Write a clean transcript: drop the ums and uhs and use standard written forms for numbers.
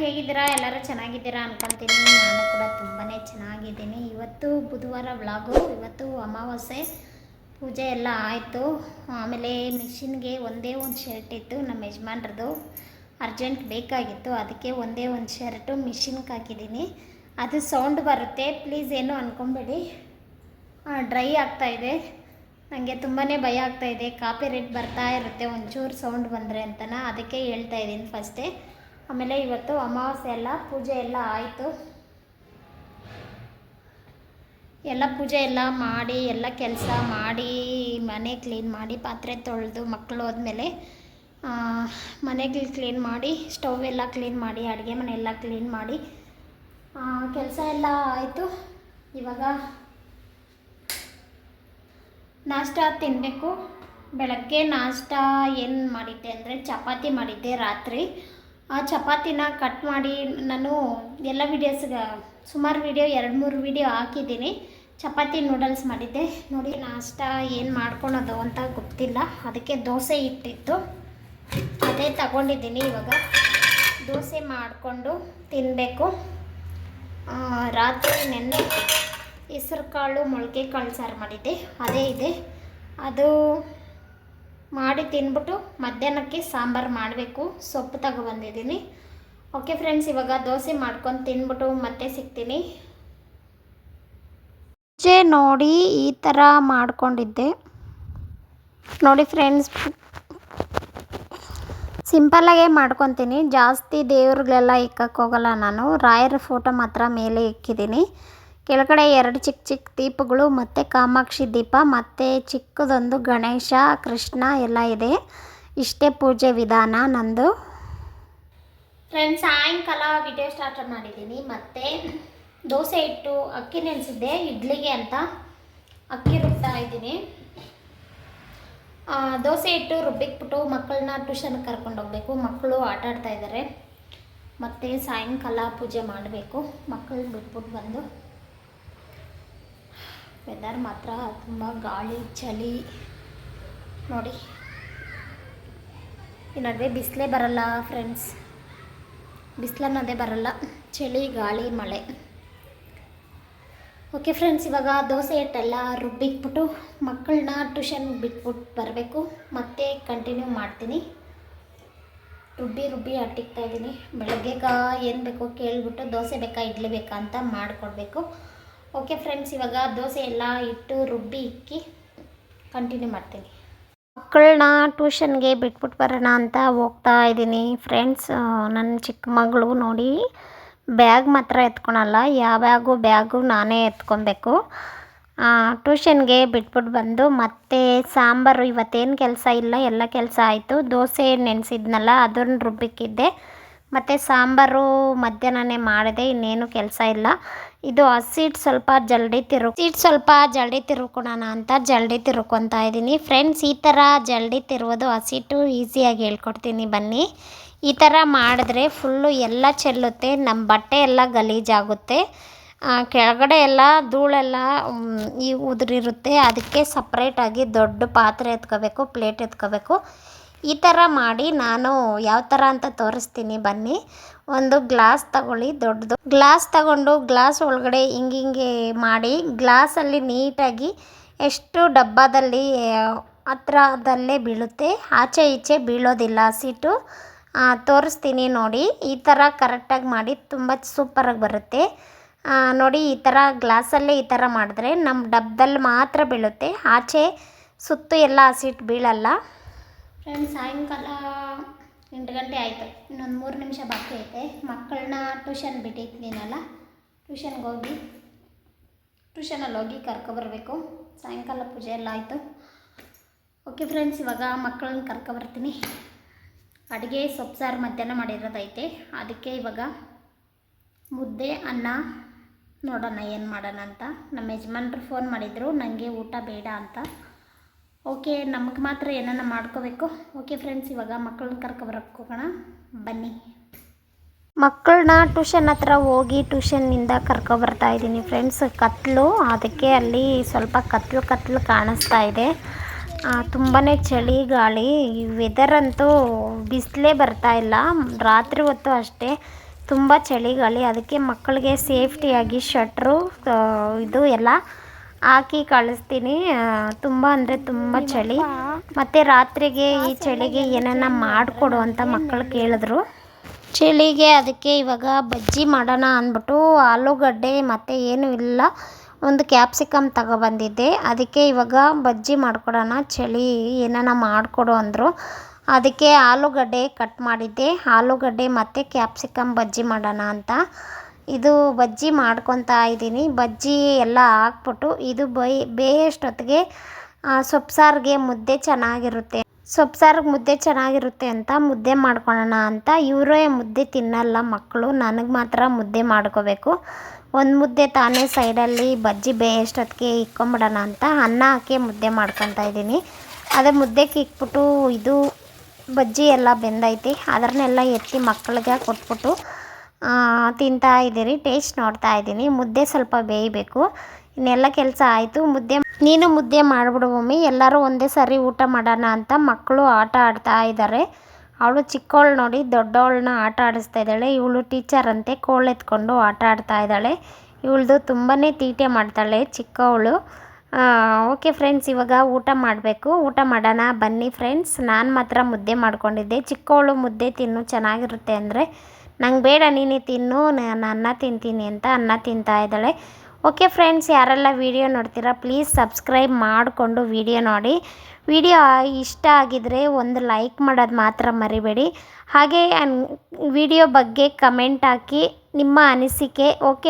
ಹೇಗಿದ್ದೀರಾ? ಎಲ್ಲರೂ ಚೆನ್ನಾಗಿದ್ದೀರಾ ಅನ್ಕೊಂತೀನಿ. ನಾನು ಕೂಡ ತುಂಬಾ ಚೆನ್ನಾಗಿದ್ದೀನಿ. ಇವತ್ತು ಬುಧವಾರ ವ್ಲಾಗು. ಇವತ್ತು ಅಮಾವಾಸ್ಯೆ, ಪೂಜೆ ಎಲ್ಲ ಆಯಿತು. ಆಮೇಲೆ ಮಿಷಿನ್ಗೆ ಒಂದೇ ಒಂದು ಶರ್ಟ್ ಇತ್ತು, ನಮ್ಮ ಯಜಮಾನ್ರದ್ದು ಅರ್ಜೆಂಟ್ ಬೇಕಾಗಿತ್ತು. ಅದಕ್ಕೆ ಒಂದೇ ಒಂದು ಶರ್ಟು ಮಿಷಿನ್ಗೆ ಹಾಕಿದ್ದೀನಿ. ಅದು ಸೌಂಡ್ ಬರುತ್ತೆ, ಪ್ಲೀಸ್ ಏನು ಅಂದ್ಕೊಬೇಡಿ. ಡ್ರೈ ಆಗ್ತಾಯಿದೆ. ನನಗೆ ತುಂಬಾ ಭಯ ಆಗ್ತಾಯಿದೆ, ಕಾಪಿ ರೇಟ್ ಬರ್ತಾ ಇರುತ್ತೆ ಒಂಚೂರು ಸೌಂಡ್ ಬಂದರೆ ಅಂತನ, ಅದಕ್ಕೆ ಹೇಳ್ತಾ ಇದ್ದೀನಿ ಫಸ್ಟೇ. ಆಮೇಲೆ ಇವತ್ತು ಅಮಾವಾಸ್ಯೆ ಎಲ್ಲ ಪೂಜೆ ಎಲ್ಲ ಆಯಿತು. ಎಲ್ಲ ಪೂಜೆ ಎಲ್ಲ ಮಾಡಿ, ಎಲ್ಲ ಕೆಲಸ ಮಾಡಿ, ಮನೆ ಕ್ಲೀನ್ ಮಾಡಿ, ಪಾತ್ರೆ ತೊಳೆದು, ಮಕ್ಕಳು ಹೋದ್ಮೇಲೆ ಮನೆಗೆ ಕ್ಲೀನ್ ಮಾಡಿ, ಸ್ಟವ್ ಎಲ್ಲ ಕ್ಲೀನ್ ಮಾಡಿ, ಅಡುಗೆ ಮನೆ ಎಲ್ಲ ಕ್ಲೀನ್ ಮಾಡಿ ಕೆಲಸ ಎಲ್ಲ ಆಯಿತು. ಇವಾಗ ನಾಷ್ಟ ತಿನ್ನಬೇಕು. ಬೆಳಗ್ಗೆ ನಾಷ್ಟ ಏನು ಮಾಡಿದ್ದೆ ಅಂದರೆ ಚಪಾತಿ ಮಾಡಿದ್ದೆ ರಾತ್ರಿ. ಆ ಚಪಾತಿನ ಕಟ್ ಮಾಡಿ ನಾನು ಎಲ್ಲ ವೀಡಿಯೋಸ್ಗೆ ಸುಮಾರು ವೀಡಿಯೋ 2-3 ವೀಡಿಯೋ ಹಾಕಿದ್ದೀನಿ. ಚಪಾತಿ ನೂಡಲ್ಸ್ ಮಾಡಿದ್ದೆ. ನೋಡಿ ನಾಷ್ಟ ಏನು ಮಾಡ್ಕೊಳೋದು ಅಂತ ಗೊತ್ತಿಲ್ಲ, ಅದಕ್ಕೆ ದೋಸೆ ಇಟ್ಟಿತ್ತು, ಅದೇ ತಗೊಂಡಿದ್ದೀನಿ. ಇವಾಗ ದೋಸೆ ಮಾಡಿಕೊಂಡು ತಿನ್ನಬೇಕು. ರಾತ್ರಿ ನೆನ್ನೆ ಹೆಸರು ಕಾಳು ಮೊಳಕೆ ಕಾಳು ಸಾರು ಮಾಡಿದ್ದೆ, ಅದೇ ಇದೆ. ಅದು ಮಾಡಿ ತಿನ್ಬಿಟ್ಟು ಮಧ್ಯಾಹ್ನಕ್ಕೆ ಸಾಂಬಾರು ಮಾಡಬೇಕು. ಸೊಪ್ಪು ತಗೊಬಂದಿದ್ದೀನಿ. ಓಕೆ ಫ್ರೆಂಡ್ಸ್, ಇವಾಗ ದೋಸೆ ಮಾಡ್ಕೊಂಡು ತಿನ್ಬಿಟ್ಟು ಮತ್ತೆ ಸಿಗ್ತೀನಿ. ನೋಡಿ ಈ ಥರ ಮಾಡ್ಕೊಂಡಿದ್ದೆ. ನೋಡಿ ಫ್ರೆಂಡ್ಸ್, ಸಿಂಪಲ್ಲಾಗೇ ಮಾಡ್ಕೊತೀನಿ. ಜಾಸ್ತಿ ದೇವ್ರಿಗೆಲ್ಲ ಇಕ್ಕಕ್ಕೆ ಹೋಗಲ್ಲ ನಾನು. ರಾಯರ ಫೋಟೋ ಮಾತ್ರ ಮೇಲೆ ಇಕ್ಕಿದ್ದೀನಿ. ಕೆಳಗಡೆ 2 ಚಿಕ್ಕ ಚಿಕ್ಕ ದೀಪಗಳು ಮತ್ತು ಕಾಮಾಕ್ಷಿ ದೀಪ ಮತ್ತು ಚಿಕ್ಕದೊಂದು ಗಣೇಶ, ಕೃಷ್ಣ ಎಲ್ಲ ಇದೆ. ಇಷ್ಟೇ ಪೂಜೆ ವಿಧಾನ ನಂದು. ಫ್ರೆಂಡ್ಸ್, ಸಾಯಂಕಾಲ ವಿಡಿಯೋ ಸ್ಟಾರ್ಟ್ ಮಾಡಿದ್ದೀನಿ. ಮತ್ತು ದೋಸೆ ಇಟ್ಟು ಅಕ್ಕಿ ನೆನೆಸಿದ್ದೆ ಇಡ್ಲಿಗೆ ಅಂತ, ಅಕ್ಕಿ ರುಬ್ತಾ ಇದ್ದೀನಿ. ದೋಸೆ ಇಟ್ಟು ರುಬ್ಬಿಕ್ಬಿಟ್ಟು ಮಕ್ಕಳನ್ನ ಟ್ಯೂಷನ್ಗೆ ಕರ್ಕೊಂಡು ಹೋಗಬೇಕು. ಮಕ್ಕಳು ಆಟ ಆಡ್ತಾ ಇದ್ದಾರೆ. ಮತ್ತು ಸಾಯಂಕಾಲ ಪೂಜೆ ಮಾಡಬೇಕು. ಮಕ್ಕಳು ಬಿಟ್ಬಿಟ್ಟು ಬಂದು. ವೆದರ್ ಮಾತ್ರ ತುಂಬ ಗಾಳಿ ಚಳಿ ನೋಡಿ. ಈ ನಡುವೆ ಬಿಸಿಲೇ ಬರಲ್ಲ ಫ್ರೆಂಡ್ಸ್, ಬಿಸಿಲನ್ನೋದೇ ಬರಲ್ಲ, ಚಳಿ ಗಾಳಿ ಮಳೆ. ಓಕೆ ಫ್ರೆಂಡ್ಸ್, ಇವಾಗ ದೋಸೆ ಹಿಟ್ಟೆಲ್ಲ ರುಬ್ಬಿಕ್ಬಿಟ್ಟು ಮಕ್ಕಳನ್ನ ಟ್ಯೂಷನ್ಗೆ ಬಿಟ್ಬಿಟ್ಟು ಬರಬೇಕು. ಮತ್ತೆ ಕಂಟಿನ್ಯೂ ಮಾಡ್ತೀನಿ. ರುಬ್ಬಿ ಅಟ್ಟಿಕ್ತಾ ಇದ್ದೀನಿ. ಬೆಳಗ್ಗೆಗ ಏನು ಬೇಕೋ ಕೇಳಿಬಿಟ್ಟು ದೋಸೆ ಬೇಕಾ ಇಡ್ಲಿ ಬೇಕಾ ಅಂತ ಮಾಡಿಕೊಡ್ಬೇಕು. ಓಕೆ ಫ್ರೆಂಡ್ಸ್, ಇವಾಗ ದೋಸೆ ಎಲ್ಲ ಇಟ್ಟು ರುಬ್ಬಿ ಇಕ್ಕಿ ಕಂಟಿನ್ಯೂ ಮಾಡ್ತೀನಿ. ಮಕ್ಕಳನ್ನ ಟ್ಯೂಷನ್ಗೆ ಬಿಟ್ಬಿಟ್ಟು ಬರೋಣ ಅಂತ ಹೋಗ್ತಾ ಇದ್ದೀನಿ ಫ್ರೆಂಡ್ಸ್. ನನ್ನ ಚಿಕ್ಕ ಮಗಳು ನೋಡಿ ಬ್ಯಾಗ್ ಮಾತ್ರ ಎತ್ಕೊಳಲ್ಲ, ಯಾವ ಬ್ಯಾಗು ನಾನೇ ಎತ್ಕೊಬೇಕು. ಟ್ಯೂಷನ್ಗೆ ಬಿಟ್ಬಿಟ್ಟು ಬಂದು ಮತ್ತೆ ಸಾಂಬಾರು, ಇವತ್ತೇನು ಕೆಲಸ ಇಲ್ಲ, ಎಲ್ಲ ಕೆಲಸ ಆಯಿತು. ದೋಸೆ ನೆನೆಸಿದ್ನಲ್ಲ ಅದನ್ನು ರುಬ್ಬಿಕ್ಕಿದ್ದೆ. ಮತ್ತು ಸಾಂಬಾರು ಮಧ್ಯಾಹ್ನನೇ ಮಾಡಿದೆ, ಇನ್ನೇನು ಕೆಲಸ ಇಲ್ಲ. ಇದು ಹಸಿಟ್ಟು ಸ್ವಲ್ಪ ಜಲ್ದಿ ತಿರುಕೋಣ ಅಂತ ಜಲ್ದಿ ತಿರ್ಕೊತಾ ಇದ್ದೀನಿ ಫ್ರೆಂಡ್ಸ್. ಈ ಥರ ಜಲ್ದಿ ತಿರುವುದು ಹಸಿಟ್ಟು ಈಸಿಯಾಗಿ ಹೇಳ್ಕೊಡ್ತೀನಿ ಬನ್ನಿ. ಈ ಥರ ಮಾಡಿದ್ರೆ ಫುಲ್ಲು ಎಲ್ಲ ಚೆಲ್ಲುತ್ತೆ, ನಮ್ಮ ಬಟ್ಟೆ ಎಲ್ಲ ಗಲೀಜಾಗುತ್ತೆ. ಕೆಳಗಡೆ ಎಲ್ಲ ಧೂಳೆಲ್ಲ ಉದುರಿರುತ್ತೆ. ಅದಕ್ಕೆ ಸಪ್ರೇಟಾಗಿ ದೊಡ್ಡ ಪಾತ್ರೆ ಎತ್ಕೋಬೇಕು, ಪ್ಲೇಟ್ ಎತ್ಕೋಬೇಕು. ಈ ಥರ ಮಾಡಿ ನಾನು ಯಾವ ಥರ ಅಂತ ತೋರಿಸ್ತೀನಿ ಬನ್ನಿ. ಒಂದು ಗ್ಲಾಸ್ ತಗೊಳ್ಳಿ, ದೊಡ್ಡದು ಗ್ಲಾಸ್ ತಗೊಂಡು ಗ್ಲಾಸ್ ಒಳಗಡೆ ಹಿಂಗೆ ಮಾಡಿ ಗ್ಲಾಸಲ್ಲಿ ನೀಟಾಗಿ ಎಷ್ಟು ಡಬ್ಬದಲ್ಲಿ ಹತ್ರದಲ್ಲೇ ಬೀಳುತ್ತೆ, ಆಚೆ ಈಚೆ ಬೀಳೋದಿಲ್ಲ ಹಸಿಟ್ಟು. ತೋರಿಸ್ತೀನಿ ನೋಡಿ. ಈ ಥರ ಕರೆಕ್ಟಾಗಿ ಮಾಡಿ ತುಂಬ ಸೂಪರಾಗಿ ಬರುತ್ತೆ ನೋಡಿ. ಈ ಥರ ಗ್ಲಾಸಲ್ಲೇ ಈ ಥರ ಮಾಡಿದ್ರೆ ನಮ್ಮ ಡಬ್ಬದಲ್ಲಿ ಮಾತ್ರ ಬೀಳುತ್ತೆ, ಆಚೆ ಸುತ್ತು ಎಲ್ಲ ಹಸಿಟ್ಟು ಬೀಳಲ್ಲ. ಫ್ರೆಂಡ್ಸ್, ಸಾಯಂಕಾಲ 8 ಗಂಟೆ ಆಯಿತು. ಇನ್ನೊಂದು 3 ನಿಮಿಷ ಬಾಕಿ ಐತೆ. ಮಕ್ಕಳನ್ನ ಟ್ಯೂಷನ್ ಬಿಟ್ಟಿದ್ದೀನಲ್ಲ, ಟ್ಯೂಷನಲ್ಲಿ ಹೋಗಿ ಕರ್ಕೊಬರ್ಬೇಕು. ಸಾಯಂಕಾಲ ಪೂಜೆ ಎಲ್ಲ ಆಯಿತು. ಓಕೆ ಫ್ರೆಂಡ್ಸ್, ಇವಾಗ ಮಕ್ಕಳನ್ನ ಕರ್ಕೊಬರ್ತೀನಿ. ಅಡುಗೆ ಸೊಪ್ಪು ಸಾರು ಮಧ್ಯಾಹ್ನ ಮಾಡಿರೋದೈತೆ, ಅದಕ್ಕೆ ಇವಾಗ ಮುದ್ದೆ ಅನ್ನ ನೋಡೋಣ ಏನು ಮಾಡೋಣ ಅಂತ. ನಮ್ಮ ಯಜಮಾನ್ರು ಫೋನ್ ಮಾಡಿದರು ನನಗೆ ಊಟ ಬೇಡ ಅಂತ. ಓಕೆ, ನಮಗೆ ಮಾತ್ರ ಏನನ್ನ ಮಾಡ್ಕೋಬೇಕು. ಓಕೆ ಫ್ರೆಂಡ್ಸ್, ಇವಾಗ ಮಕ್ಕಳನ್ನ ಕರ್ಕೊಬರಕ್ಕೆ ಹೋಗೋಣ ಬನ್ನಿ. ಮಕ್ಕಳನ್ನ ಟ್ಯೂಷನ್ ಹತ್ರ ಹೋಗಿ ಟ್ಯೂಷನ್ನಿಂದ ಕರ್ಕೊಬರ್ತಾ ಇದ್ದೀನಿ ಫ್ರೆಂಡ್ಸ್. ಕತ್ಲು, ಅದಕ್ಕೆ ಅಲ್ಲಿ ಸ್ವಲ್ಪ ಕತ್ಲು ಕಾಣಿಸ್ತಾ ಇದೆ. ತುಂಬಾ ಚಳಿ ಗಾಳಿ, ವೆದರ್ ಅಂತೂ ಬಿಸಿಲೇ ಬರ್ತಾ ಇಲ್ಲ. ರಾತ್ರಿ ಹೊತ್ತು ಅಷ್ಟೇ ತುಂಬ ಚಳಿಗಾಲಿ. ಅದಕ್ಕೆ ಮಕ್ಕಳಿಗೆ ಸೇಫ್ಟಿಯಾಗಿ ಶಟ್ರು ಇದು ಎಲ್ಲ ಹಾಕಿ ಕಳಿಸ್ತೀನಿ. ತುಂಬ ಅಂದರೆ ತುಂಬ ಚಳಿ. ಮತ್ತು ರಾತ್ರಿಗೆ ಈ ಚಳಿಗೆ ಏನನ್ನ ಮಾಡಿಕೊಡು ಅಂತ ಮಕ್ಕಳು ಕೇಳಿದ್ರು. ಚಳಿಗೆ ಅದಕ್ಕೆ ಇವಾಗ ಬಜ್ಜಿ ಮಾಡೋಣ ಅಂದ್ಬಿಟ್ಟು ಆಲೂಗಡ್ಡೆ ಮತ್ತು ಏನೂ ಇಲ್ಲ, ಒಂದು ಕ್ಯಾಪ್ಸಿಕಮ್ ತಗೊಬಂದಿದ್ದೆ. ಅದಕ್ಕೆ ಇವಾಗ ಬಜ್ಜಿ ಮಾಡಿಕೊಡೋಣ, ಚಳಿ ಏನಾನ ಮಾಡಿಕೊಡು ಅಂದರು. ಅದಕ್ಕೆ ಆಲೂಗಡ್ಡೆ ಕಟ್ ಮಾಡಿದ್ದೆ. ಆಲೂಗಡ್ಡೆ ಮತ್ತು ಕ್ಯಾಪ್ಸಿಕಮ್ ಬಜ್ಜಿ ಮಾಡೋಣ ಅಂತ ಇದು ಬಜ್ಜಿ ಮಾಡ್ಕೊತಾ ಇದ್ದೀನಿ. ಬಜ್ಜಿ ಎಲ್ಲ ಹಾಕ್ಬಿಟ್ಟು ಇದು ಬೇಯಷ್ಟೊತ್ತಿಗೆ ಸೊಪ್ಪು ಸಾರಿಗೆ ಮುದ್ದೆ ಚೆನ್ನಾಗಿರುತ್ತೆ. ಸೊಪ್ಪು ಸಾರಿಗೆ ಮುದ್ದೆ ಚೆನ್ನಾಗಿರುತ್ತೆ ಅಂತ ಮುದ್ದೆ ಮಾಡ್ಕೊಳ್ಳೋಣ ಅಂತ. ಇವರೇ ಮುದ್ದೆ ತಿನ್ನಲ್ಲ ಮಕ್ಕಳು, ನನಗೆ ಮಾತ್ರ ಮುದ್ದೆ ಮಾಡ್ಕೋಬೇಕು. ಒಂದು ಮುದ್ದೆ ತಾನೇ ಸೈಡಲ್ಲಿ ಬಜ್ಜಿ ಬೇಯಷ್ಟೊತ್ತಿಗೆ ಇಕ್ಕೊಂಬಿಡೋಣ ಅಂತ ಅನ್ನ ಹಾಕಿ ಮುದ್ದೆ ಮಾಡ್ಕೊತಾ ಇದ್ದೀನಿ. ಅದೇ ಮುದ್ದೆಗೆ ಇಕ್ಬಿಟ್ಟು ಇದು ಬಜ್ಜಿ ಎಲ್ಲ ಬೆಂದೈತಿ, ಅದನ್ನೆಲ್ಲ ಎತ್ತಿ ಮಕ್ಕಳಿಗೆ ಕೊಟ್ಬಿಟ್ಟು ತಿಂತಾ ಇದ್ದೀರಿ. ಟೇಸ್ಟ್ ನೋಡ್ತಾ ಇದ್ದೀನಿ. ಮುದ್ದೆ ಸ್ವಲ್ಪ ಬೇಯಬೇಕು, ಇನ್ನೆಲ್ಲ ಕೆಲಸ ಆಯಿತು. ನೀನು ಮುದ್ದೆ ಮಾಡಿಬಿಡು ಮಮ್ಮಿ, ಎಲ್ಲರೂ ಒಂದೇ ಸಾರಿ ಊಟ ಮಾಡೋಣ ಅಂತ ಮಕ್ಕಳು ಆಟ ಆಡ್ತಾ ಇದ್ದಾರೆ. ಅವಳು ಚಿಕ್ಕವಳು ನೋಡಿ ದೊಡ್ಡವಳನ್ನ ಆಟ ಆಡಿಸ್ತಾ ಇದ್ದಾಳೆ. ಇವಳು ಟೀಚರ್ ಅಂತೆ, ಕೋಳು ಎತ್ಕೊಂಡು ಆಟ ಆಡ್ತಾ ಇದ್ದಾಳೆ. ಇವಳದು ತುಂಬಾ ತೀಟೆ ಮಾಡ್ತಾಳೆ ಚಿಕ್ಕವಳು. ಓಕೆ ಫ್ರೆಂಡ್ಸ್, ಇವಾಗ ಊಟ ಮಾಡಬೇಕು. ಊಟ ಮಾಡೋಣ ಬನ್ನಿ ಫ್ರೆಂಡ್ಸ್. ನಾನು ಮಾತ್ರ ಮುದ್ದೆ ಮಾಡ್ಕೊಂಡಿದ್ದೆ. ಚಿಕ್ಕವಳು ಮುದ್ದೆ ತಿನ್ನು ಚೆನ್ನಾಗಿರುತ್ತೆ ಅಂದರೆ ನಂಗೆ ಬೇಡ ನೀನೇ ತಿನ್ನು, ನಾನು ಅನ್ನ ತಿಂತೀನಿ ಅಂತ ಅನ್ನ ತಿಂತಾ ಇದ್ದಾಳೆ. ಓಕೆ ಫ್ರೆಂಡ್ಸ್, ಯಾರೆಲ್ಲ ವೀಡಿಯೋ ನೋಡ್ತೀರಾ ಪ್ಲೀಸ್ ಸಬ್ಸ್ಕ್ರೈಬ್ ಮಾಡಿಕೊಂಡು ವೀಡಿಯೋ ನೋಡಿ. ವಿಡಿಯೋ ಇಷ್ಟ ಆಗಿದರೆ ಒಂದು ಲೈಕ್ ಮಾಡೋದು ಮಾತ್ರ ಮರಿಬೇಡಿ. ಹಾಗೆ ವಿಡಿಯೋ ಬಗ್ಗೆ ಕಮೆಂಟ್ ಹಾಕಿ ನಿಮ್ಮ ಅನಿಸಿಕೆ. ಓಕೆ.